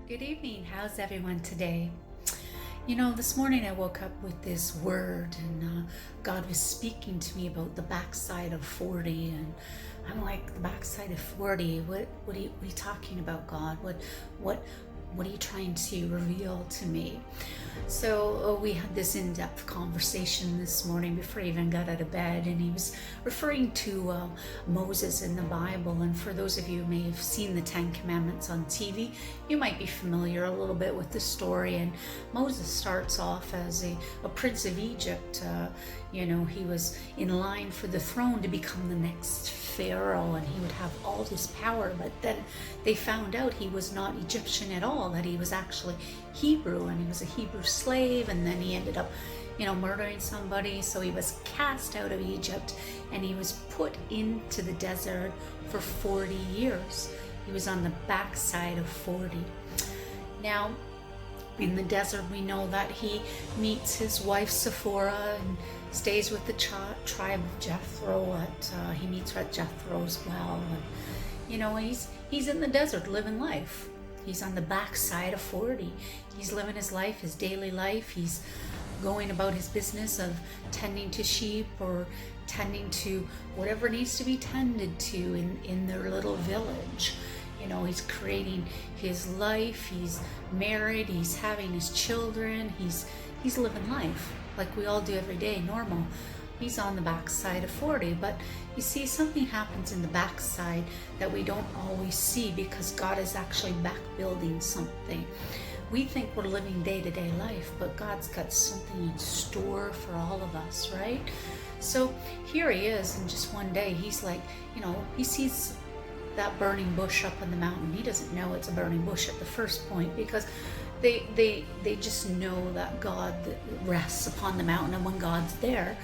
Good evening. How's everyone today? This morning I woke up with this word, and God was speaking to me about the backside of 40. And I'm like, the backside of 40? What are you talking about, God? What, what are you trying to reveal to me? So we had this in-depth conversation this morning before I even got out of bed, and he was referring to Moses in the Bible. And for those of you who may have seen the Ten Commandments on TV, you might be familiar a little bit with the story. And Moses starts off as a prince of Egypt. He was in line for the throne to become the next Pharaoh, and he would have all this power. But then they found out he was not Egyptian at all, that he was actually Hebrew, and he was a Hebrew slave. And then he ended up murdering somebody, so he was cast out of Egypt and he was put into the desert for 40 years. He was on the backside of 40. Now in the desert, we know that he meets his wife Sephora and stays with the tribe of Jethro. He meets her at Jethro's well, and he's in the desert living life. He's on the backside of 40. He's living his life, his daily life. He's going about his business of tending to sheep or tending to whatever needs to be tended to in their little village. He's creating his life. He's married. He's having his children. He's living life like we all do every day, normal. He's on the backside of 40, but you see, something happens in the backside that we don't always see, because God is actually back building something. We think we're living day-to-day life, but God's got something in store for all of us, right? So here he is, and just one day he's like, he sees that burning bush up on the mountain. He doesn't know it's a burning bush at the first point, because they just know that God rests upon the mountain, and when God's there,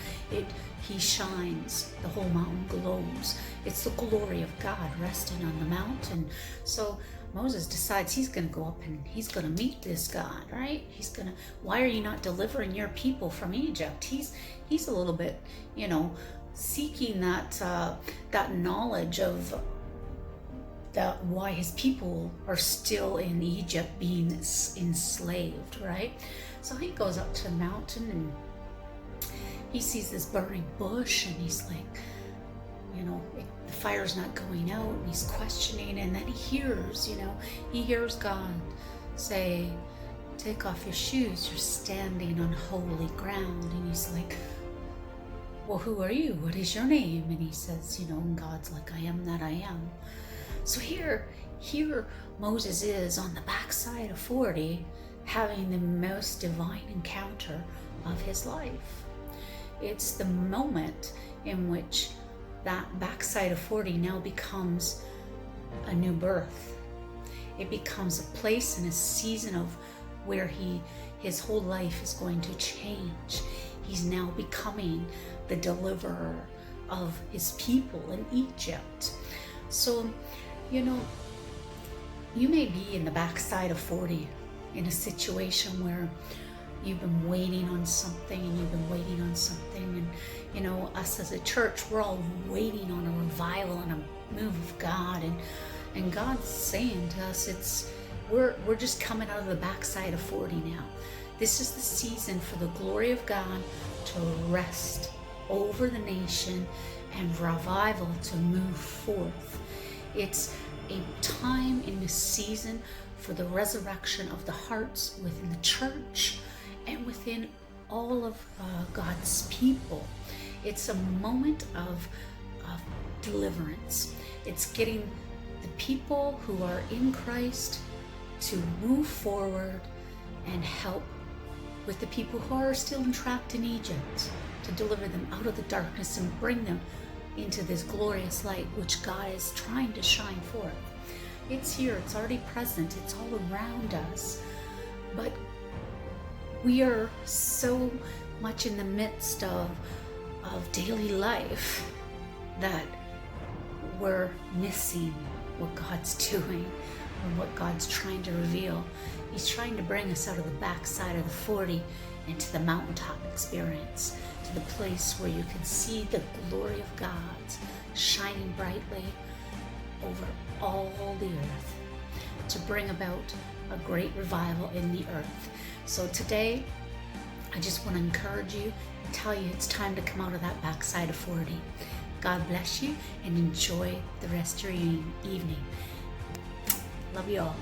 he shines. The whole mountain glows. It's the glory of God resting on the mountain. So Moses decides he's going to go up and he's going to meet this God, right? Why are you not delivering your people from Egypt? He's a little bit, seeking that knowledge of why his people are still in Egypt being enslaved, right? So he goes up to the mountain and he sees this burning bush, and he's like, the fire's not going out, and he's questioning. And then he hears God say, "Take off your shoes, you're standing on holy ground." And he's like, "Well, who are you? What is your name?" And he says, and God's like, "I am that I am." So here Moses is on the backside of 40, having the most divine encounter of his life. It's the moment in which that backside of 40 now becomes a new birth. It becomes a place and a season of where his whole life is going to change. He's now becoming the deliverer of his people in Egypt. So, you may be in the backside of 40 in a situation where you've been waiting on something and you've been waiting on something. And, us as a church, we're all waiting on a revival and a move of God. And God's saying to us, we're just coming out of the backside of 40 now. This is the season for the glory of God to rest over the nation and revival to move forth. It's a time in the season for the resurrection of the hearts within the church and within all of God's people. It's a moment of deliverance. It's getting the people who are in Christ to move forward and help with the people who are still entrapped in Egypt, to deliver them out of the darkness and bring them into this glorious light which God is trying to shine forth. It's here, it's already present, it's all around us. But we are so much in the midst of daily life that we're missing what God's doing and what God's trying to reveal. He's trying to bring us out of the backside of the 40 into the mountaintop experience, to the place where you can see the glory of God shining brightly over all the earth. to bring about a great revival in the earth. So today, I just want to encourage you and tell you it's time to come out of that backside of 40. God bless you and enjoy the rest of your evening. Love you all.